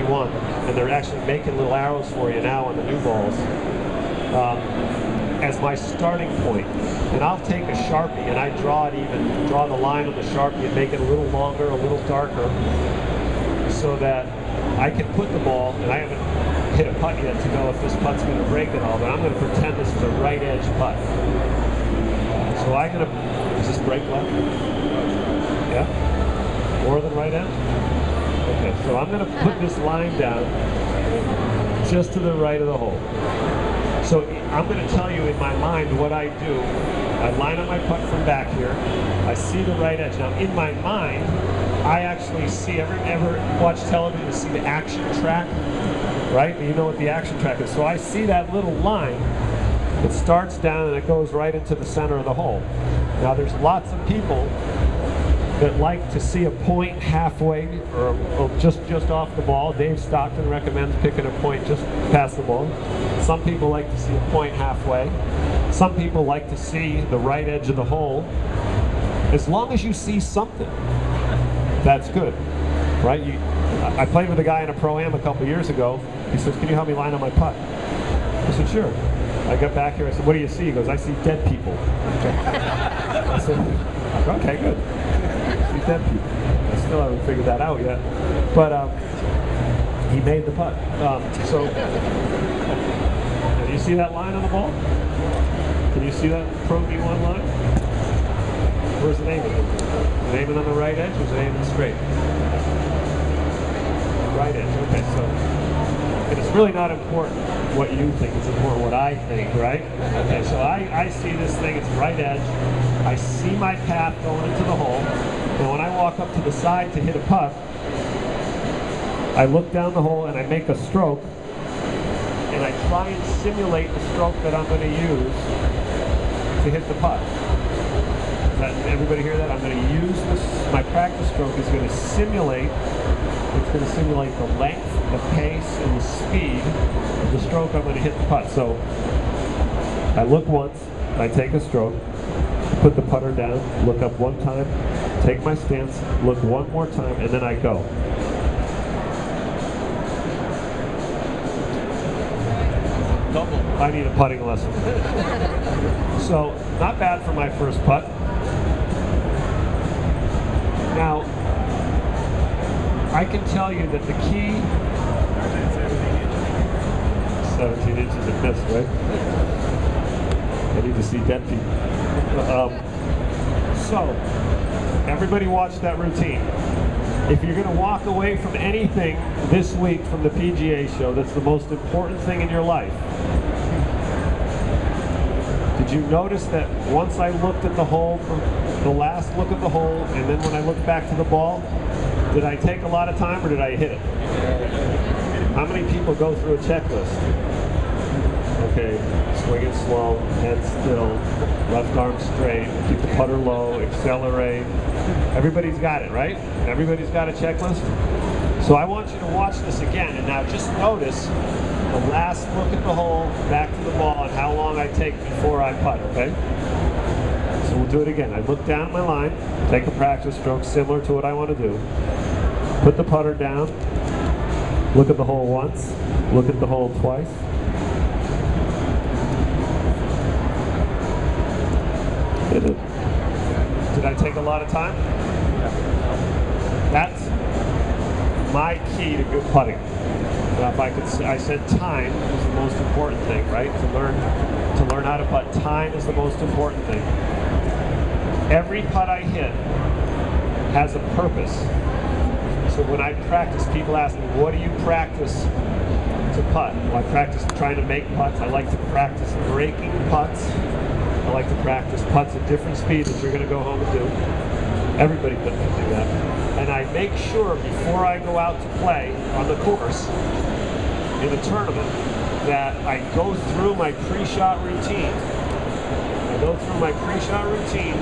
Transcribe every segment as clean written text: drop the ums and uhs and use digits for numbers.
21, and they're actually making little arrows for you now on the new balls as my starting point. And I'll take a Sharpie and I draw the line on the Sharpie and make it a little longer, a little darker, so that I can put the ball, and I haven't hit a putt yet to know if this putt's going to break at all, but I'm going to pretend this is a right edge putt. So I'm going to, is this break left? Yeah? More than right edge? Okay, so I'm going to put this line down just to the right of the hole. So I'm going to tell you in my mind what I do. I line up my putt from back here. I see the right edge. Now in my mind, I actually see, ever watch television to see the action track, right? You know what the action track is. So I see that little line. It starts down and it goes right into the center of the hole. Now there's lots of people that like to see a point halfway or just off the ball. Dave Stockton recommends picking a point just past the ball. Some people like to see a point halfway. Some people like to see the right edge of the hole. As long as you see something, that's good, right? I played with a guy in a Pro-Am a couple years ago. He says, "Can you help me line up my putt?" I said, "Sure." I got back here, I said, "What do you see?" He goes, "I see dead people." I said, "Okay, good. I see dead people." I still haven't figured that out yet. But he made the putt. So, do you see that line on the ball? Can you see that Pro D1 line? Where's it aiming? Is it aiming on the right edge or is it aiming straight? Right edge, okay, so. And it's really not important what you think, it's important what I think, right? Okay, so I see this thing, it's right edge. I see my path going into the hole. And when I walk up to the side to hit a putt, I look down the hole and I make a stroke. And I try and simulate the stroke that I'm going to use to hit the putt. Everybody hear that? I'm going to use this, my practice stroke is going to simulate, it's going to simulate the length, the pace, and the speed of the stroke I'm going to hit the putt. So I look once, I take a stroke, put the putter down, look up one time, take my stance, look one more time, and then I go. I need a putting lesson. So, not bad for my first putt. Now, I can tell you that the key... 17 inches of miss, right? I need to see dead people. So, everybody watch that routine. If you're going to walk away from anything this week from the PGA show that's the most important thing in your life, did you notice that once I looked at the hole, from the last look at the hole, and then when I looked back to the ball, did I take a lot of time or did I hit it? How many people go through a checklist? Okay, swing it slow, head still, left arm straight, keep the putter low, accelerate. Everybody's got it, right? Everybody's got a checklist? So I want you to watch this again, and now just notice the last look at the hole, back to the ball, and how long I take before I putt, okay? So we'll do it again. I look down at my line, take a practice stroke similar to what I want to do, put the putter down, look at the hole once, look at the hole twice. Hit it. Did I take a lot of time? That's my key to good putting. If I could, I said time is the most important thing, right? To learn how to putt, time is the most important thing. Every putt I hit has a purpose. So when I practice, people ask me, "What do you practice to putt?" Well, I practice trying to make putts. I like to practice breaking putts. I like to practice putts at different speeds that you're going to go home and do. Everybody can do that. And I make sure before I go out to play on the course in a tournament that I go through my pre-shot routine. I go through my pre-shot routine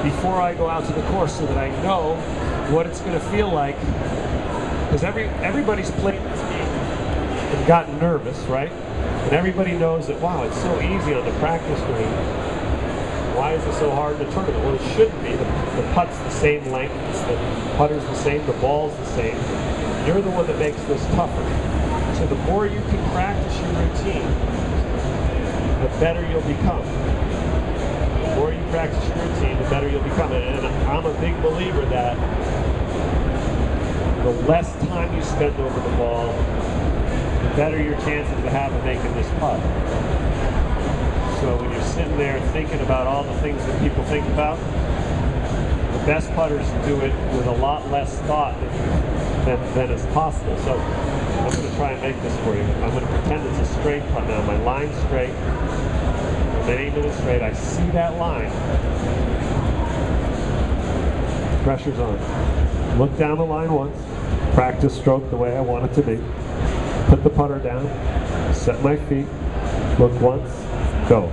before I go out to the course so that I know what it's going to feel like. Because everybody's played this game and gotten nervous, right? And everybody knows that, wow, it's so easy on the practice green. Why is it so hard in the tournament? Well, it shouldn't be. The putt's the same length, the putter's the same, the ball's the same. You're the one that makes this tougher. So the more you can practice your routine, the better you'll become. The more you practice your routine, the better you'll become. And I'm a big believer that the less time you spend over the ball, the better your chances to have of making this putt. So when you're sitting there thinking about all the things that people think about, the best putters do it with a lot less thought than is possible. So I'm going to try and make this for you. I'm going to pretend it's a straight putt now. My line's straight. I'm aiming it straight. I see that line. Pressure's on. Look down the line once. Practice stroke the way I want it to be. Put the putter down. Set my feet. Look once. Go.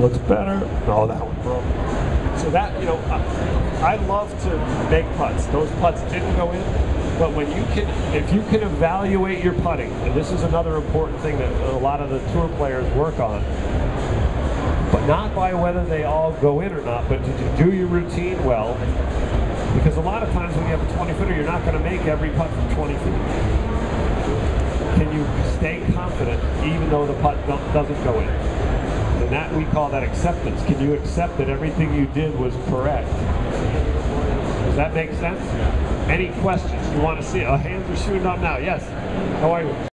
Looks better. Oh, that one broke. So that, you know, I love to make putts. Those putts didn't go in, but when you can, if you can evaluate your putting, and this is another important thing that a lot of the tour players work on, but not by whether they all go in or not, but did you do your routine well? Because a lot of times when you have a 20-footer, you're not going to make every putt from 20 feet. Can you stay confident even though the putt doesn't go in? And that, we call that acceptance. Can you accept that everything you did was correct? Does that make sense? Any questions you want to see? Hands are shooting up now. Yes. How are you?